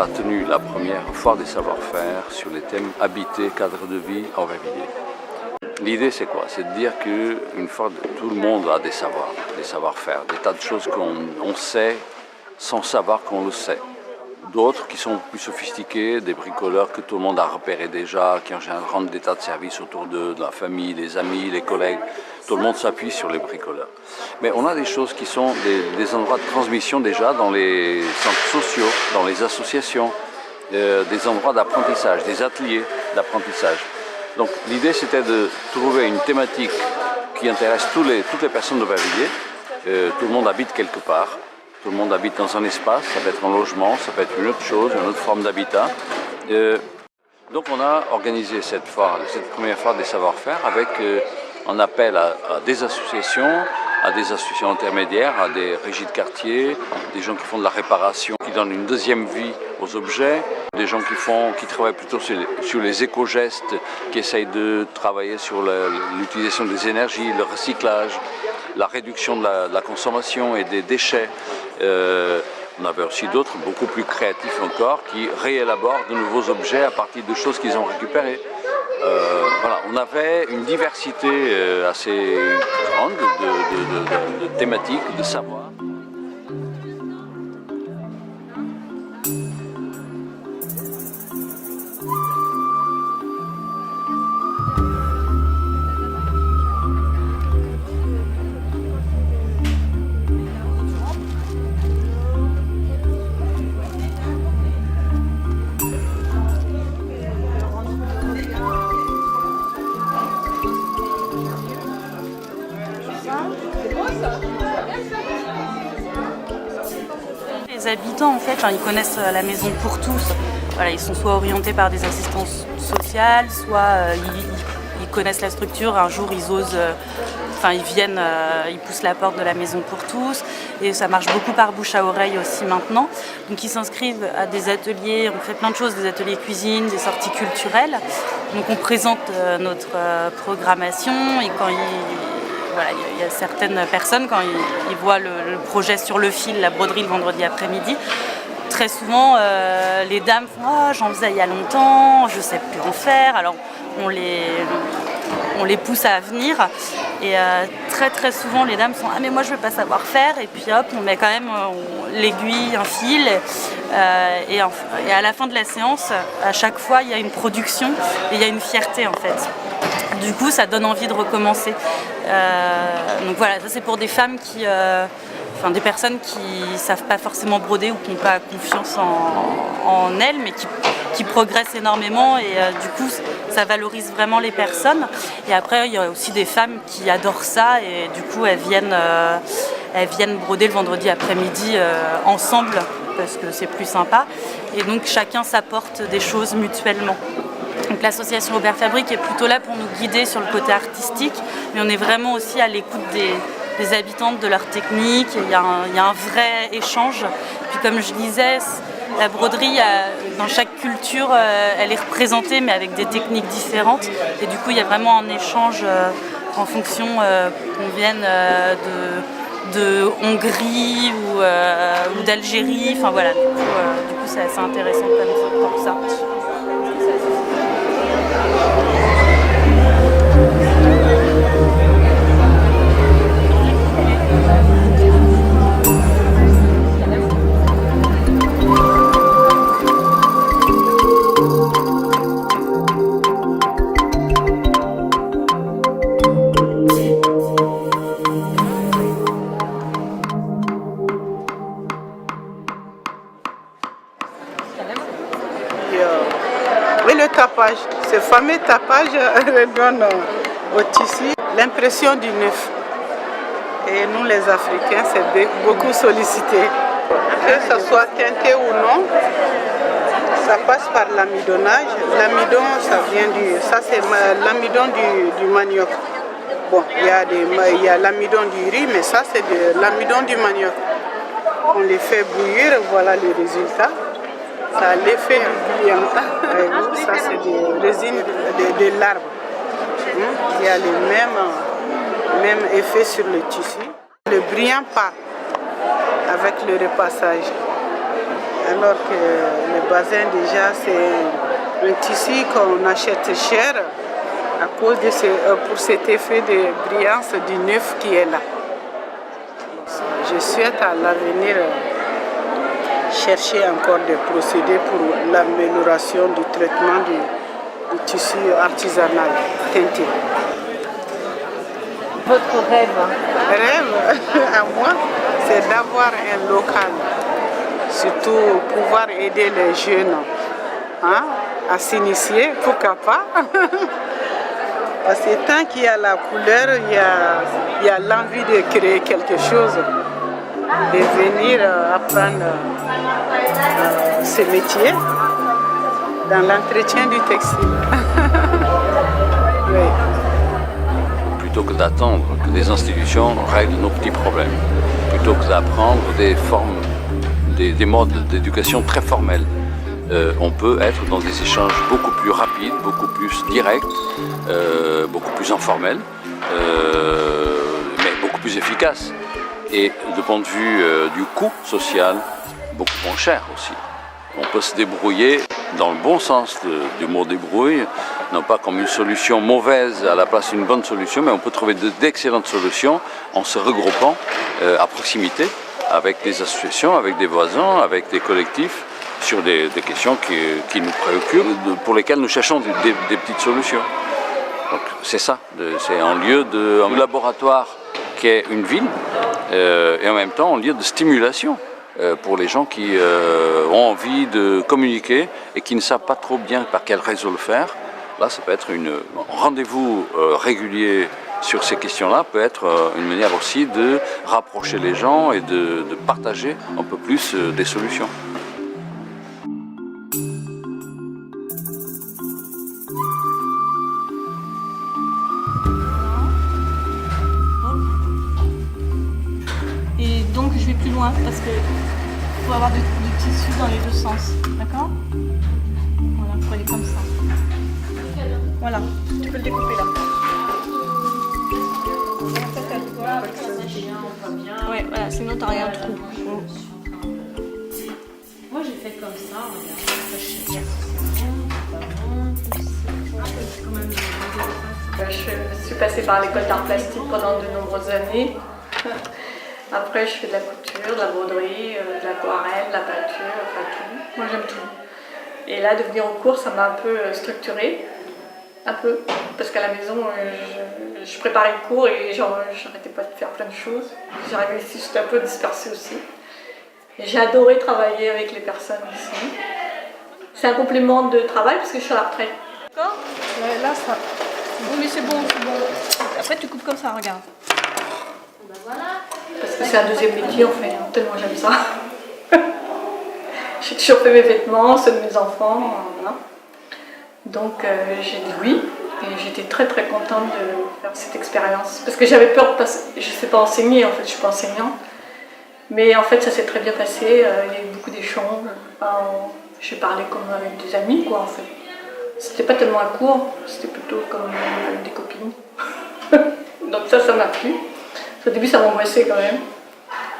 a tenu la première foire des savoir-faire sur les thèmes habiter, cadre de vie, Aubervilliers. L'idée c'est quoi? C'est de dire qu'une fois, tout le monde a des savoirs, des savoir-faire, des tas de choses qu'on sait sans savoir qu'on le sait. D'autres qui sont plus sophistiqués, des bricoleurs que tout le monde a repérés déjà, qui en général rendent des tas de services autour de la famille, des amis, les collègues. Tout le monde s'appuie sur les bricoleurs. Mais on a des choses qui sont des endroits de transmission déjà dans les centres sociaux, dans les associations, des endroits d'apprentissage, des ateliers d'apprentissage. Donc l'idée c'était de trouver une thématique qui intéresse toutes les personnes d'Aubervilliers. Tout le monde habite quelque part. Tout le monde habite dans un espace, ça peut être un logement, ça peut être une autre chose, une autre forme d'habitat. Donc on a organisé cette première foire des savoir-faire avec un appel à des associations intermédiaires, à des régies de quartier, des gens qui font de la réparation, qui donnent une deuxième vie aux objets, des gens qui travaillent plutôt sur les éco-gestes, qui essayent de travailler sur l'utilisation des énergies, le recyclage, la réduction de la consommation et des déchets. On avait aussi d'autres, beaucoup plus créatifs encore, qui réélaborent de nouveaux objets à partir de choses qu'ils ont récupérées. Voilà, on avait une diversité assez grande de thématiques, de savoirs. Les habitants, en fait, ils connaissent la maison pour tous. Voilà, ils sont soit orientés par des assistances sociales, soit ils connaissent la structure. Un jour, ils osent, ils viennent, ils poussent la porte de la maison pour tous. Et ça marche beaucoup par bouche à oreille aussi maintenant. Donc, ils s'inscrivent à des ateliers. On fait plein de choses, des ateliers cuisine, des sorties culturelles. Donc, on présente notre programmation et quand il y a certaines personnes, quand ils voient le projet sur le fil, la broderie le vendredi après-midi, très souvent, les dames font « Ah, j'en faisais il y a longtemps, je ne sais plus en faire ». Alors, on les pousse à venir. Et très souvent, les dames sont « Ah, mais moi, je ne veux pas savoir faire ». Et puis hop, on met quand même l'aiguille, un fil. Et à la fin de la séance, à chaque fois, il y a une production et il y a une fierté, en fait. Du coup, ça donne envie de recommencer. Donc voilà, ça c'est pour des femmes des personnes qui ne savent pas forcément broder ou qui n'ont pas confiance en elles, mais qui progressent énormément et du coup, ça valorise vraiment les personnes. Et après, il y a aussi des femmes qui adorent ça et du coup, elles viennent broder le vendredi après-midi ensemble parce que c'est plus sympa. Et donc, chacun s'apporte des choses mutuellement. Donc l'association Aubert Fabrique est plutôt là pour nous guider sur le côté artistique, mais on est vraiment aussi à l'écoute des habitantes, de leur technique. Il y a un vrai échange. Puis comme je disais, la broderie, dans chaque culture, elle est représentée, mais avec des techniques différentes. Et du coup, il y a vraiment un échange en fonction qu'on vienne de Hongrie ou d'Algérie. Enfin voilà, du coup c'est assez intéressant comme ça. Oui, le tapage. Ce fameux tapage donne au tissu l'impression du neuf. Et nous, les Africains, c'est beaucoup sollicité. Que ce soit teinté ou non, ça passe par l'amidonnage. L'amidon, ça c'est l'amidon du manioc. Bon, il y a l'amidon du riz, mais ça c'est de l'amidon du manioc. On les fait bouillir, voilà le résultat. Ça a l'effet du brillant. Ça c'est des résines de l'arbre. Il y a le même effet sur le tissu. Le brillant part avec le repassage. Alors que le bazin déjà c'est un tissu qu'on achète cher à cause de pour cet effet de brillance du neuf qui est là. Je souhaite à l'avenir chercher encore des procédés pour l'amélioration du traitement du tissu artisanal teinté. Votre rêve? Rêve à moi, c'est d'avoir un local, surtout pouvoir aider les jeunes à s'initier, pourquoi pas. Parce que tant qu'il y a la couleur, il y a l'envie de créer quelque chose, de venir apprendre ce métier dans l'entretien du textile. Oui. Plutôt que d'attendre que les institutions règlent nos petits problèmes, plutôt que d'apprendre des formes, des modes d'éducation très formels. On peut être dans des échanges beaucoup plus rapides, beaucoup plus directs, beaucoup plus informels, mais beaucoup plus efficaces. Et de point de vue du coût social, beaucoup moins cher aussi. On peut se débrouiller dans le bon sens du mot débrouille, non pas comme une solution mauvaise à la place d'une bonne solution, mais on peut trouver d'excellentes solutions en se regroupant à proximité avec des associations, avec des voisins, avec des collectifs, sur des questions qui nous préoccupent, pour lesquelles nous cherchons des petites solutions. Donc c'est ça, c'est un laboratoire qui est une ville, et en même temps un lieu de stimulation pour les gens qui ont envie de communiquer et qui ne savent pas trop bien par quel réseau le faire. Là, ça peut être un rendez-vous régulier sur ces questions-là, peut être une manière aussi de rapprocher les gens et de partager un peu plus des solutions. Et donc je vais plus loin parce que faut avoir du tissu dans les deux sens, d'accord? Voilà, il faut aller comme ça. Voilà, tu peux le découper là. Ouais, voilà, sinon t'as rien de trou. Moi j'ai fait comme ça, Je suis passée par l'école d'art plastique pendant de nombreuses années. Après, je fais de la couture, de la broderie, de l'aquarelle, de la peinture, enfin tout. Moi, j'aime tout. Et là, de venir au cours, ça m'a un peu structurée. Un peu. Parce qu'à la maison, je préparais le cours et j'arrêtais pas de faire plein de choses. J'arrivais ici, j'étais un peu dispersée aussi. Et j'ai adoré travailler avec les personnes ici. C'est un complément de travail parce que je suis à la retraite. D'accord ? Là, ça. Oui, mais c'est bon, c'est bon. Après, tu coupes comme ça, regarde. Parce que c'est un deuxième métier en fait, tellement j'aime ça. J'ai toujours fait mes vêtements, ceux de mes enfants, voilà. Donc j'ai dit oui et j'étais très très contente de faire cette expérience. Parce que j'avais peur de passer, je ne sais pas enseigner en fait, je ne suis pas enseignante. Mais en fait ça s'est très bien passé, il y a eu beaucoup d'échanges. J'ai parlé comme avec des amis quoi en fait. C'était pas tellement un cours, c'était plutôt comme avec des copines. Donc ça m'a plu. Au début, ça m'angoissait quand même.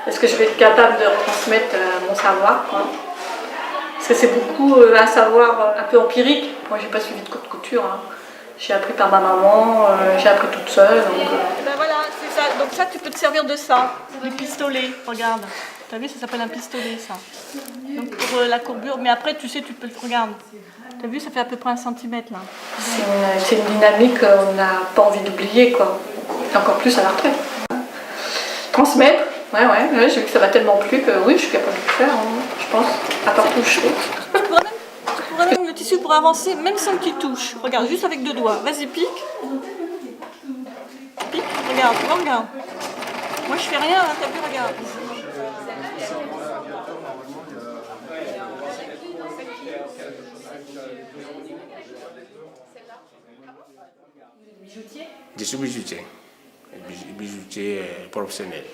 Est-ce que je vais être capable de retransmettre mon savoir quoi. Parce que c'est beaucoup un savoir un peu empirique. Moi, j'ai pas suivi de cours de couture. Hein. J'ai appris par ma maman, j'ai appris toute seule. Donc, ben voilà, c'est ça. Donc ça, tu peux te servir de ça. Du pistolet, regarde. Tu as vu, ça s'appelle un pistolet, ça. Donc pour la courbure. Mais après, tu sais, tu peux le regarder. Tu as vu, ça fait à peu près 1 centimètre là. C'est une dynamique qu'on n'a pas envie d'oublier, quoi. Et encore plus à la retraite. Transmettre, ouais, j'ai vu que ça m'a tellement plu que oui, je suis capable de le faire, hein, je pense, à part toucher. Tu pourrais même le tissu pour avancer, même sans que tu touches. Regarde, juste avec 2 doigts. Vas-y, pique. Pique, regarde, tu vois, regarde. Moi, je fais rien, hein, t'as vu, regarde. Je suis bijoutier professionnel.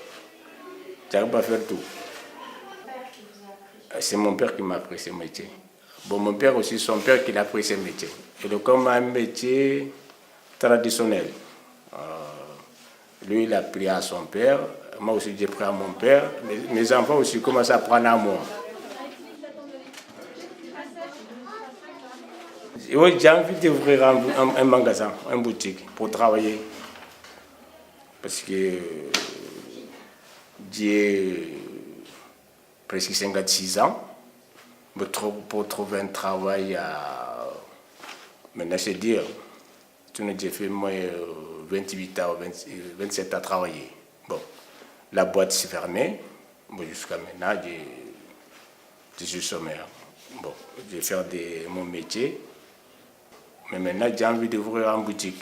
J'arrive pas à faire tout. C'est mon père qui m'a appris ce métier. Bon, mon père aussi, son père qui l'a appris ce métier. Et donc, comme un métier traditionnel. Lui, il a appris à son père. Moi aussi, j'ai pris à mon père. Mes enfants aussi commencent à apprendre à moi. Oui, j'ai envie d'ouvrir un magasin, une boutique pour travailler. Parce que j'ai presque 56 ans. Pour trouver un travail, maintenant c'est dire, j'ai fait moi 28 ans, 27 ans à travailler. Bon, la boîte s'est fermée. Bon, jusqu'à maintenant, je suis sommaire. Bon, je vais faire mon métier. Mais maintenant, j'ai envie d'ouvrir une boutique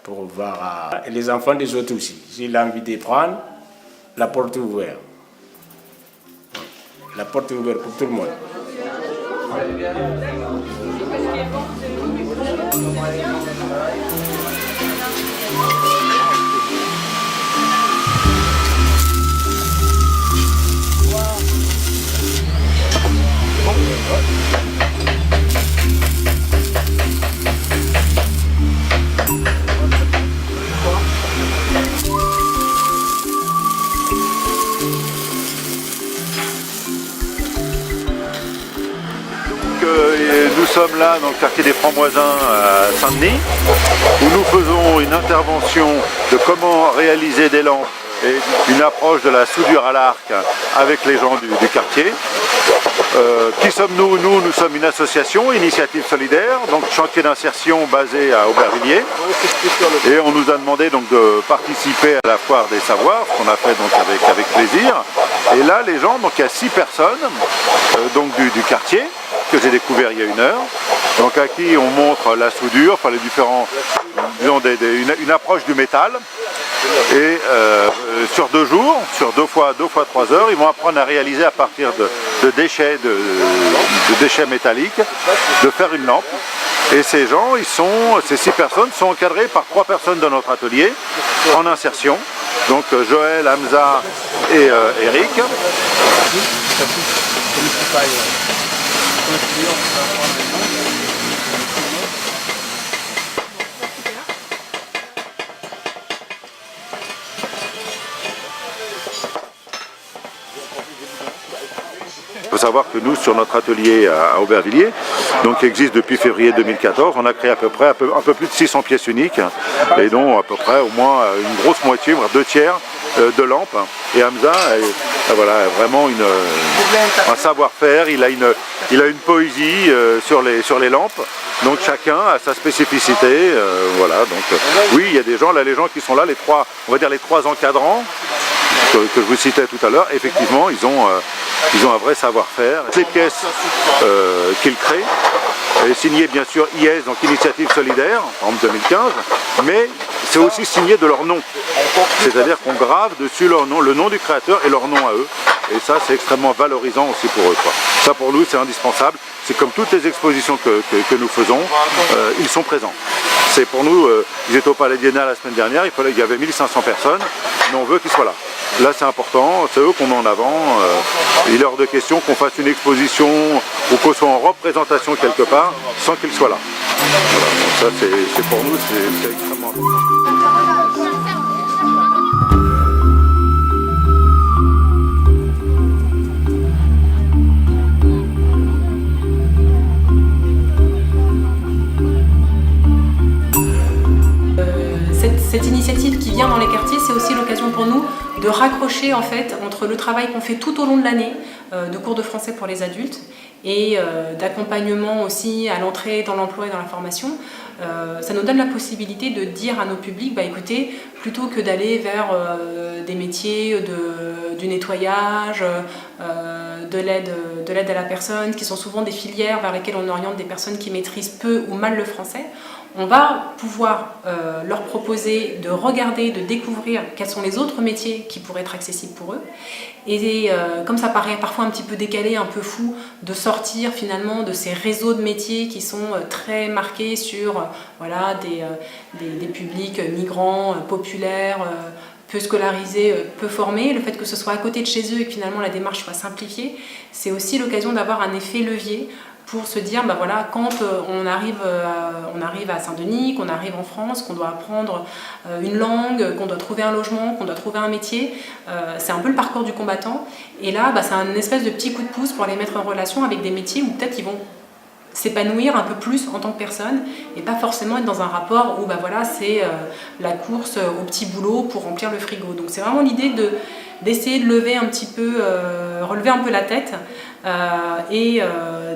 pour voir les enfants des autres aussi. J'ai envie de prendre, la porte est ouverte. La porte est ouverte pour tout le monde. Nous sommes là dans le quartier des Francs-Moisins à Saint-Denis, où nous faisons une intervention de comment réaliser des lampes et une approche de la soudure à l'arc avec les gens du quartier. Qui sommes-nous? Nous sommes une association, Initiative Solidaire, donc chantier d'insertion basé à Aubervilliers. Et on nous a demandé donc de participer à la foire des savoirs, ce qu'on a fait donc avec plaisir. Et là, les gens, donc il y a 6 personnes donc du quartier, que j'ai découvert il y a 1 heure, donc à qui on montre la soudure, enfin les différents, disons, une approche du métal. Et sur 2 jours, sur 2 fois 3 heures, ils vont apprendre à réaliser à partir de déchets métalliques, de faire une lampe. Et ces gens, ces 6 personnes sont encadrées par 3 personnes de notre atelier en insertion. Donc Joël, Hamza et Eric. Il faut savoir que nous, sur notre atelier à Aubervilliers, donc qui existe depuis février 2014, on a créé à peu près un peu plus de 600 pièces uniques, et dont à peu près au moins une grosse moitié, voire 2 tiers de lampes. Et Hamza voilà, vraiment un savoir-faire, il a une poésie sur les lampes, donc chacun a sa spécificité. Voilà, donc oui, il y a des gens, là les gens qui sont là, on va dire les 3 encadrants, que je vous citais tout à l'heure, effectivement, ils ont un vrai savoir-faire. Les pièces qu'ils créent, signées bien sûr IS, donc Initiative Solidaire, en 2015, mais c'est aussi signé de leur nom. C'est-à-dire qu'on grave dessus leur nom, le nom du créateur et leur nom à eux. Et ça, c'est extrêmement valorisant aussi pour eux, quoi. Ça, pour nous, c'est indispensable. C'est comme toutes les expositions que nous faisons, ils sont présents. C'est pour nous, ils étaient au Palais Diana la semaine dernière, il y avait 1500 personnes, mais on veut qu'ils soient là. Là, c'est important, c'est eux qu'on met en avant. Il est hors de question qu'on fasse une exposition ou qu'on soit en représentation quelque part sans qu'ils soient là. Voilà, donc ça, c'est pour nous, c'est extrêmement important. Cette initiative qui vient dans les quartiers, c'est aussi l'occasion pour nous de raccrocher en fait entre le travail qu'on fait tout au long de l'année, de cours de français pour les adultes et d'accompagnement aussi à l'entrée dans l'emploi et dans la formation. Ça nous donne la possibilité de dire à nos publics, bah écoutez, plutôt que d'aller vers des métiers du nettoyage, de l'aide à la personne, qui sont souvent des filières vers lesquelles on oriente des personnes qui maîtrisent peu ou mal le français, on va pouvoir leur proposer de regarder, de découvrir quels sont les autres métiers qui pourraient être accessibles pour eux. Et comme ça paraît parfois un petit peu décalé, un peu fou, de sortir finalement de ces réseaux de métiers qui sont très marqués sur voilà, des publics migrants, populaires, peu scolarisés, peu formés. Le fait que ce soit à côté de chez eux et que finalement la démarche soit simplifiée, c'est aussi l'occasion d'avoir un effet levier pour se dire, bah voilà, quand on arrive à Saint-Denis, qu'on arrive en France, qu'on doit apprendre une langue, qu'on doit trouver un logement, qu'on doit trouver un métier, c'est un peu le parcours du combattant. Et là, bah, c'est un espèce de petit coup de pouce pour les mettre en relation avec des métiers où peut-être ils vont s'épanouir un peu plus en tant que personne et pas forcément être dans un rapport où c'est la course au petit boulot pour remplir le frigo. Donc c'est vraiment l'idée d'essayer de lever un petit peu, relever un peu la tête et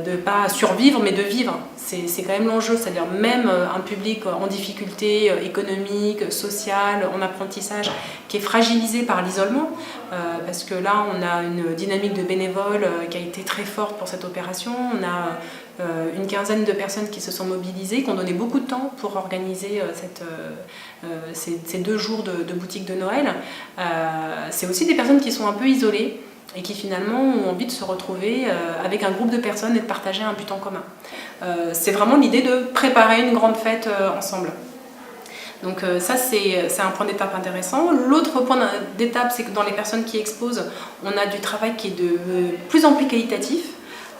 de pas survivre mais de vivre. C'est quand même l'enjeu, c'est-à-dire même un public en difficulté économique, sociale, en apprentissage, qui est fragilisé par l'isolement, parce que là on a une dynamique de bénévoles qui a été très forte pour cette opération. On a une quinzaine de personnes qui se sont mobilisées, qui ont donné beaucoup de temps pour organiser ces 2 jours de boutique de Noël. C'est aussi des personnes qui sont un peu isolées et qui finalement ont envie de se retrouver avec un groupe de personnes et de partager un but en commun. C'est vraiment l'idée de préparer une grande fête ensemble. Donc ça c'est un point d'étape intéressant. L'autre point d'étape, c'est que dans les personnes qui exposent, on a du travail qui est de plus en plus qualitatif,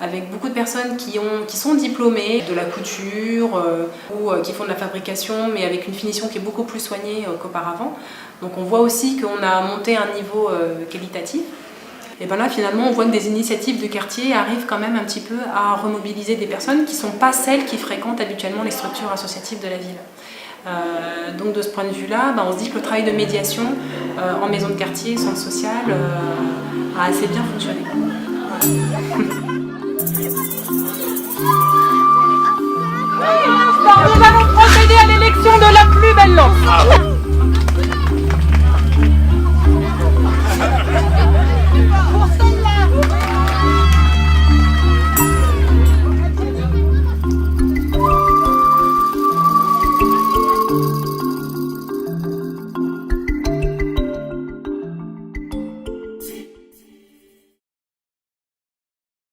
avec beaucoup de personnes qui sont diplômées de la couture ou qui font de la fabrication, mais avec une finition qui est beaucoup plus soignée qu'auparavant. Donc on voit aussi qu'on a monté un niveau qualitatif. Et bien là finalement on voit que des initiatives de quartier arrivent quand même un petit peu à remobiliser des personnes qui ne sont pas celles qui fréquentent habituellement les structures associatives de la ville. Donc de ce point de vue-là, on se dit que le travail de médiation en maison de quartier, centre social, a assez bien fonctionné. Nous allons procéder à l'élection de la plus belle lampe.